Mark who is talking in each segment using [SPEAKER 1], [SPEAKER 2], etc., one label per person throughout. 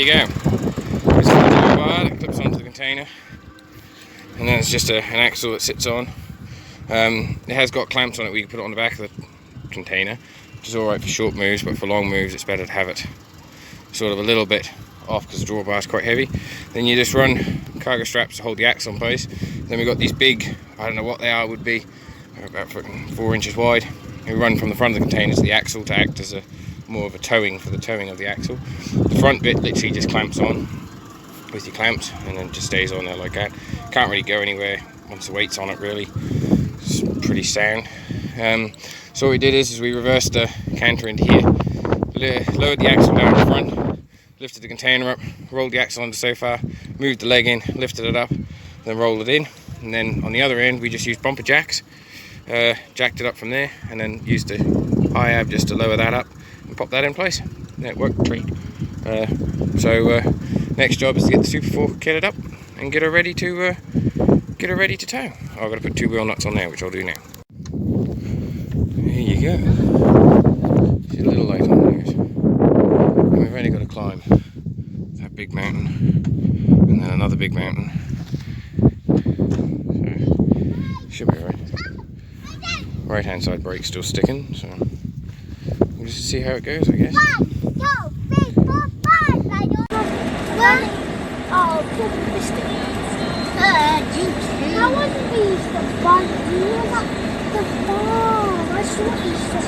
[SPEAKER 1] you go. This is the bar that clips onto the container, and then it's just an axle that sits on. It has got clamps on it where you can put it on the back of the container, which is alright for short moves, but for long moves it's better to have it sort of a little bit off because the drawbar is quite heavy. Then you just run cargo straps to hold the axle in place. Then we've got these big, I don't know what they are, would be about 4 inches wide, who run from the front of the container to the axle to act as more of a towing for the towing of the axle. The front bit literally just clamps on with your clamps and then just stays on there like that. Can't really go anywhere once the weight's on it really. It's pretty sound. So what we did is we reversed the canter into here, lowered the axle down the front, lifted the container up, rolled the axle onto so far, moved the leg in, lifted it up, then rolled it in, and then on the other end we just used bumper jacks, jacked it up from there, and then used the high ab just to lower that up and pop that in place. And it worked a treat. Next job is to get the Super 4 kitted up and get her ready to tow. I've got to put 2 wheel nuts on there, which I'll do now. There you go. See a little light on there. And we've only got to climb that big mountain and then another big mountain. So, should be alright. Right hand side brake's still sticking, so we'll just see how it goes, I guess.
[SPEAKER 2] 1, 2, 3, 4, 5. I want to be the bun. You want the ball. I saw Easter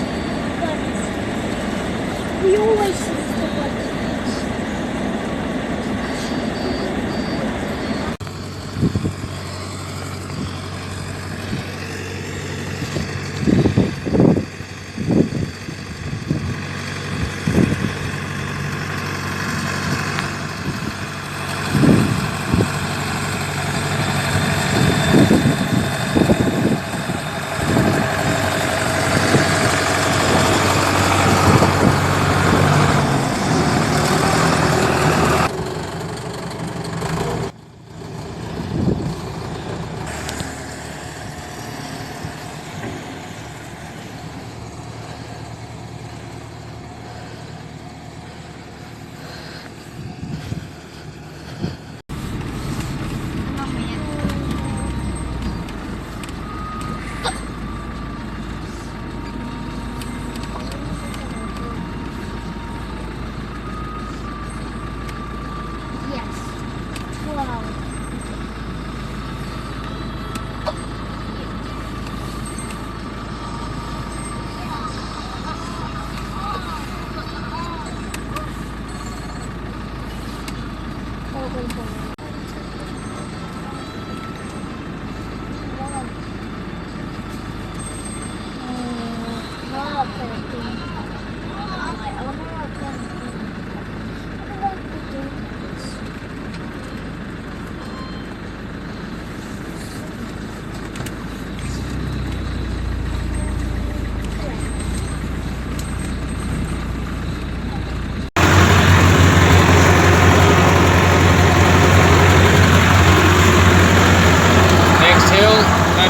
[SPEAKER 2] bunnies. We always see the bunnies.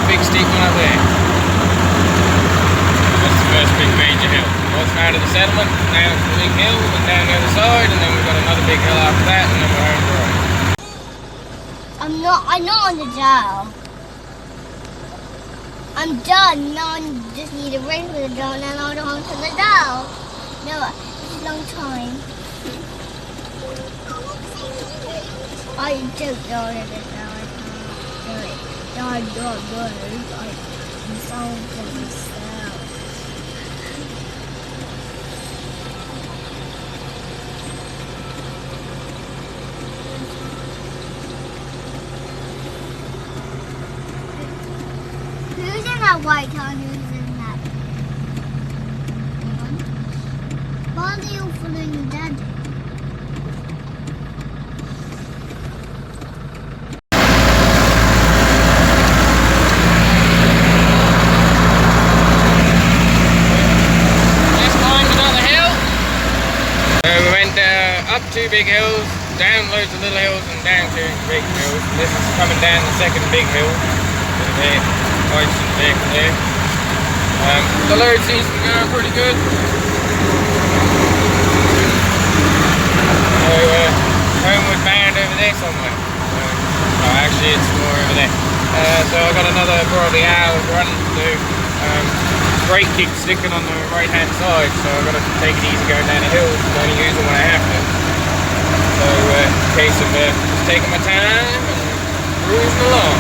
[SPEAKER 1] Big steep one up there. That's the first big major hill. North side of the settlement, down to the big hill, and down the other side, and then we've got another big hill after that, and then we're home dry.
[SPEAKER 2] I'm not on the dial. I'm done. Now I just need a ring for the dial, and then I'll go on to the dial. No, it's a long time. I don't know if it's now. I can't do it. I don't know. I'm solving myself. Who's in that white car? Who's in that one? Why are they all following Daddy?
[SPEAKER 1] Up 2 big hills, down loads of little hills, and down 2 big hills. This is coming down the second big hill. There, Fordson vehicle there. The load seems to be going pretty good. So there somewhere. Oh, actually, it's more over there. So I've got another probably hour run to do. Brake kick sticking on the right hand side, so I've got to take it easy going down the hill. I only use it when I have to. So in case of just taking my time and cruising along.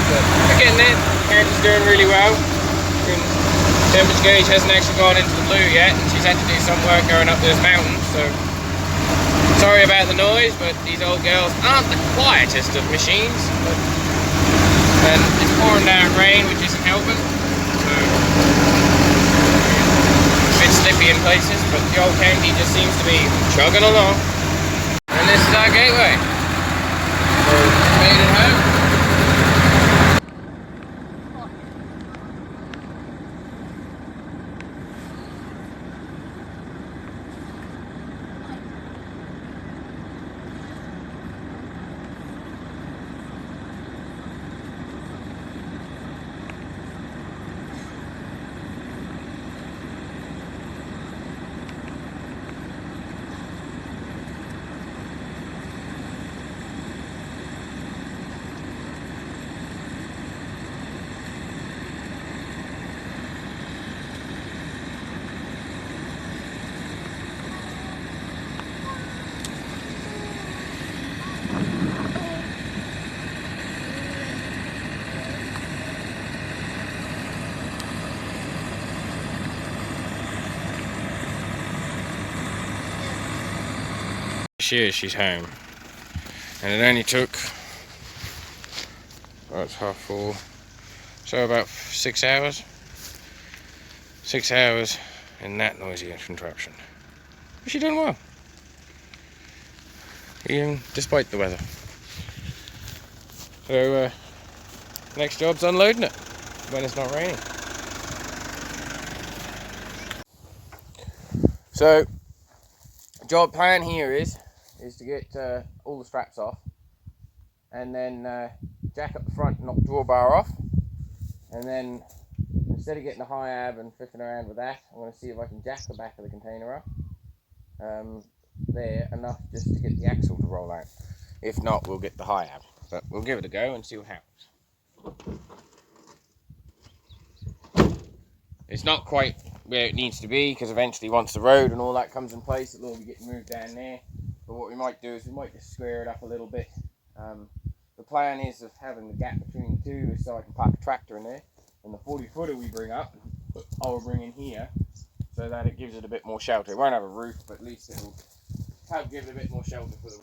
[SPEAKER 1] But we're getting there. Karen's doing really well. Temperature gauge hasn't actually gone into the blue yet, and she's had to do some work going up this mountain, so sorry about the noise, but these old girls aren't the quietest of machines. And it's pouring down rain, which isn't helping, so a bit slippy in places, but the old county just seems to be chugging along. And this is our gateway. So made it home. She's home, and it only took, well, it's 4:30, so about 6 hours. 6 hours in that noisy contraption. But she done well, even despite the weather. So next job's unloading it when it's not raining. So job plan here is to get all the straps off, and then jack up the front and knock the drawbar off, and then instead of getting the high ab and fiddling around with that, I'm going to see if I can jack the back of the container up there enough just to get the axle to roll out. If not, we'll get the high ab, but we'll give it a go and see what happens. It's not quite where it needs to be, because eventually once the road and all that comes in place, it'll all be getting moved down there. But what we might do is we might just square it up a little bit. The plan is of having the gap between the two so I can park a tractor in there, and the 40-footer we bring up, I'll bring in here so that it gives it a bit more shelter. It won't have a roof, but at least it'll help give it a bit more shelter for the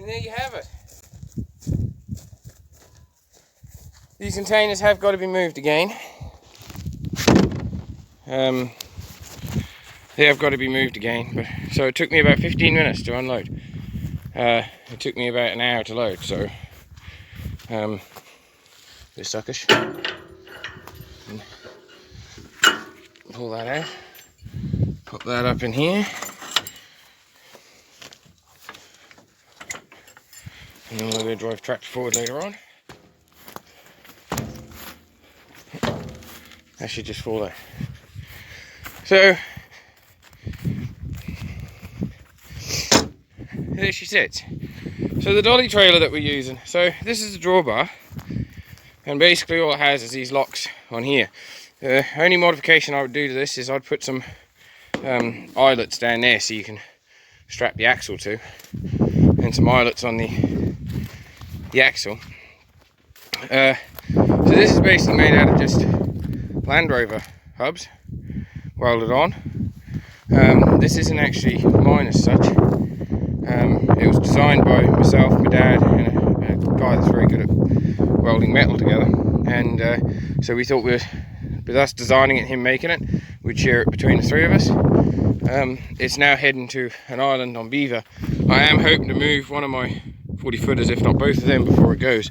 [SPEAKER 1] And there you have it. These containers have got to be moved again. They have got to be moved again. But so it took me about 15 minutes to unload. It took me about an hour to load. So bit suckish. And pull that out. Pop that up in here. And then we'll go drive tractor forward later on. That should just fall there. So there she sits. So the dolly trailer that we're using. So this is the drawbar, and basically all it has is these locks on here. The only modification I would do to this is I'd put some eyelets down there so you can strap the axle to, and some eyelets on the axle. So this is basically made out of just Land Rover hubs welded on. This isn't actually mine as such. It was designed by myself, my dad, and a guy that's very good at welding metal together. And so we thought with us designing it and him making it, we'd share it between the three of us. It's now heading to an island on Beaver. I am hoping to move one of my 40 footers, if not both of them, before it goes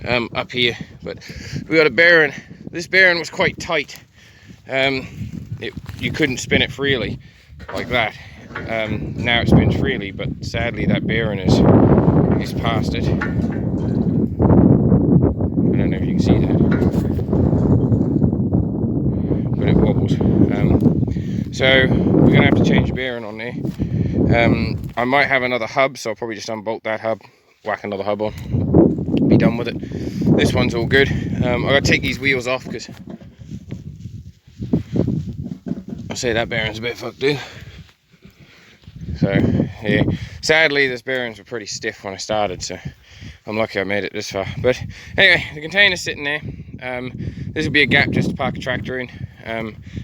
[SPEAKER 1] up here. But we got a bearing. This bearing was quite tight. You couldn't spin it freely like that. Now it spins freely, but sadly that bearing is past it. I don't know if you can see that, but it wobbles. So we're gonna have to change the bearing on there. I might have another hub, so I'll probably just unbolt that hub, whack another hub on, be done with it. This one's all good. I gotta take these wheels off because I'll say that bearing's a bit fucked, dude. So yeah, sadly those bearings were pretty stiff when I started, so I'm lucky I made it this far. But anyway, the container's sitting there. This will be a gap just to park a tractor in.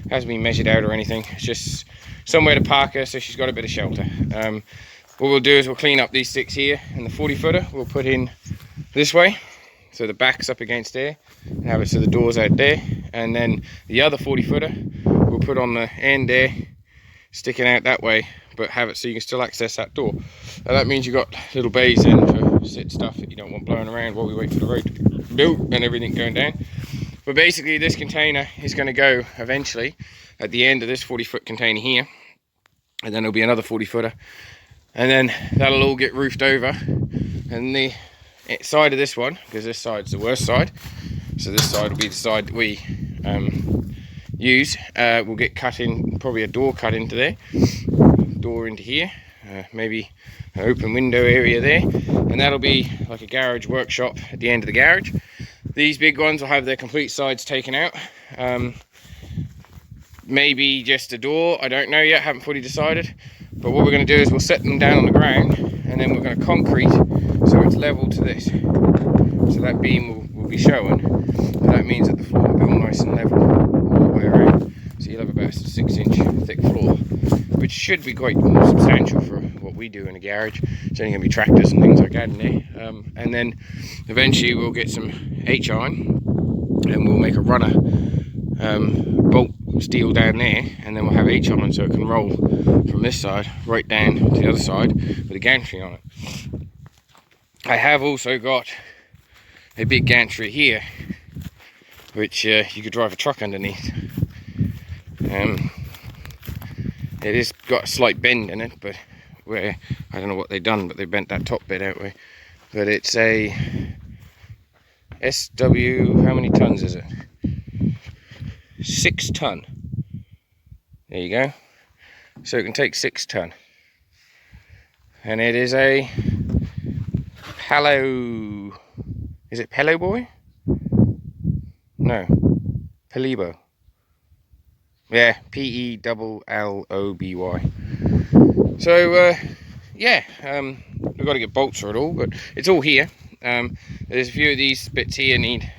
[SPEAKER 1] Hasn't been measured out or anything. It's just somewhere to park her, so she's got a bit of shelter. What we'll do is we'll clean up these sticks here, and the 40 footer we'll put in this way, so the back's up against there, and have it so the door's out there. And then the other 40 footer we'll put on the end there, sticking out that way, but have it so you can still access that door. And that means you've got little bays in for sit stuff that you don't want blowing around while we wait for the road to build and everything going down. But basically this container is going to go eventually at the end of this 40-foot container here, and then there'll be another 40 footer, and then that'll all get roofed over. And the side of this one, because this side's the worst side, so this side will be the side that we use, will get cut in, probably a door cut into there, door into here, maybe an open window area there, and that'll be like a garage workshop at the end of the garage. These big ones will have their complete sides taken out. Maybe just a door, I don't know yet, haven't fully decided. But what we're going to do is we'll set them down on the ground, and then we're going to concrete so it's level to this. So that beam will be showing, and that means that the floor will be all nice and level all the way around. So you'll have about a 6-inch thick floor, which should be quite substantial for what we do in a garage. It's only going to be tractors and things like that in there. And then eventually we'll get some H-iron, and we'll make a runner bolt steel down there, and then we'll have H-iron so it can roll from this side right down to the other side with a gantry on it. I have also got a big gantry here, which you could drive a truck underneath. It has got a slight bend in it, but where I don't know what they've done, but they bent that top bit out way. But it's a SW, how many tons is it? 6 ton. There you go. So it can take 6 ton. And it is a Palo, is it Pelo Boy? No, Pelibo. Yeah, P-E-L-L-O-B-Y. So, yeah, we've got to get bolts for it all, but it's all here. There's a few of these bits here need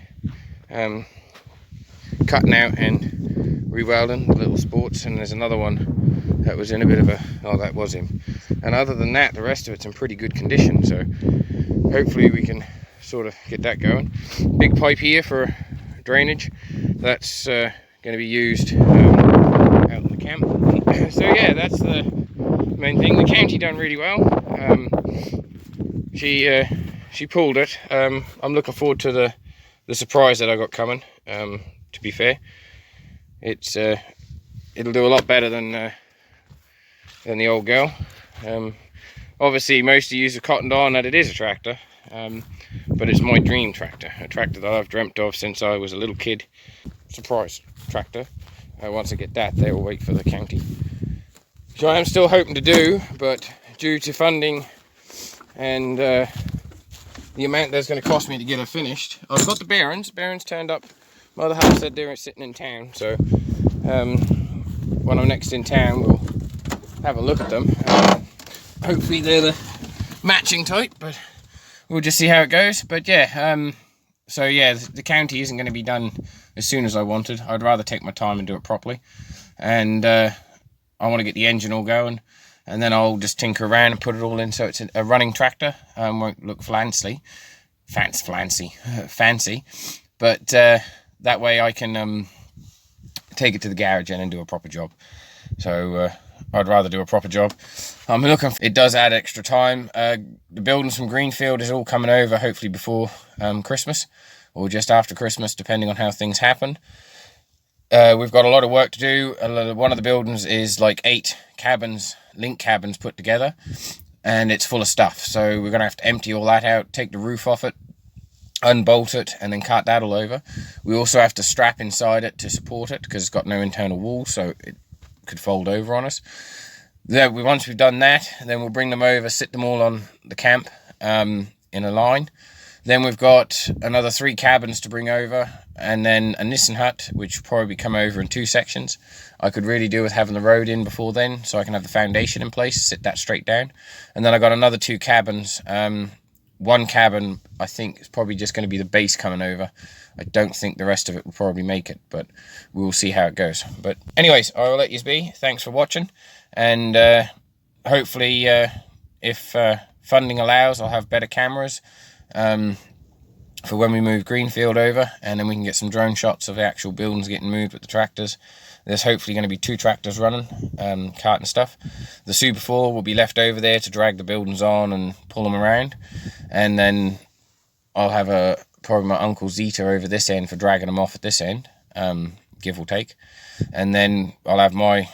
[SPEAKER 1] cutting out and rewelding, the little sports, and there's another one that was in a bit of a, oh, that was him. And other than that, the rest of it's in pretty good condition, so hopefully we can sort of get that going. Big pipe here for drainage, that's going to be used out in the camp. So yeah, that's the main thing. The county done really well. She pulled it. I'm looking forward to the surprise that I got coming. To be fair, it'll do a lot better than the old girl. Obviously most of you have cottoned on that it is a tractor, but it's my dream tractor, a tractor that I've dreamt of since I was a little kid. Surprise tractor. Once I get that, they will wait for the county. So I am still hoping to do, but due to funding and the amount that's going to cost me to get her finished, I've got the bearings. Bearings turned up. My other half said they were sitting in town, so when I'm next in town, we'll have a look at them. Hopefully they're the matching type, but we'll just see how it goes. But yeah, so yeah, the county isn't going to be done as soon as I wanted. I'd rather take my time and do it properly, and I want to get the engine all going, and then I'll just tinker around and put it all in so it's a running tractor. Won't look fancy, but that way I can take it to the garage and do a proper job. So I'd rather do a proper job. I'm looking. It does add extra time. The buildings from Greenfield is all coming over, hopefully before Christmas or just after Christmas, depending on how things happen. We've got a lot of work to do. One of the buildings is like 8 cabins, link cabins put together, and it's full of stuff. So we're going to have to empty all that out, take the roof off it, unbolt it, and then cut that all over. We also have to strap inside it to support it because it's got no internal wall, so it could fold over on us. Then once we've done that, then we'll bring them over, sit them all on the camp in a line. Then we've got another 3 cabins to bring over, and then a Nissan hut, which will probably come over in 2 sections. I could really do with having the road in before then, so I can have the foundation in place, sit that straight down. And then I got another 2 cabins. One cabin, I think, is probably just going to be the base coming over. I don't think the rest of it will probably make it, but we'll see how it goes. But anyways, I will let you be. Thanks for watching, and hopefully, if funding allows, I'll have better cameras for when we move Greenfield over, and then we can get some drone shots of the actual buildings getting moved with the tractors. There's hopefully going to be 2 tractors running, carting stuff. The Super 4 will be left over there to drag the buildings on and pull them around, and then I'll have probably my Uncle Zeta over this end for dragging them off at this end, give or take, and then I'll have my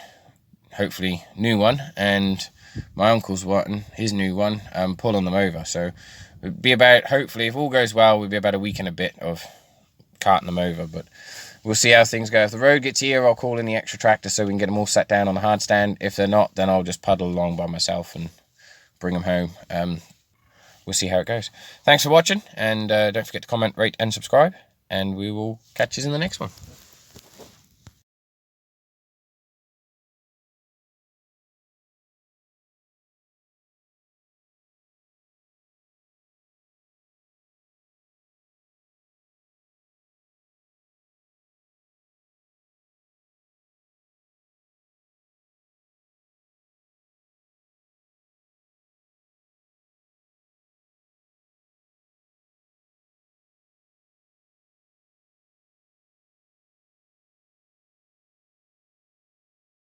[SPEAKER 1] hopefully new one and my uncle's one, his new one, pulling them over. So it'd be about, hopefully if all goes well, we'll be about a week and a bit of carting them over, but we'll see how things go. If the road gets here, I'll call in the extra tractor so we can get them all sat down on the hard stand. If they're not, then I'll just puddle along by myself and bring them home. We'll see how it goes. Thanks for watching, and don't forget to comment, rate and subscribe, and we will catch you in the next one.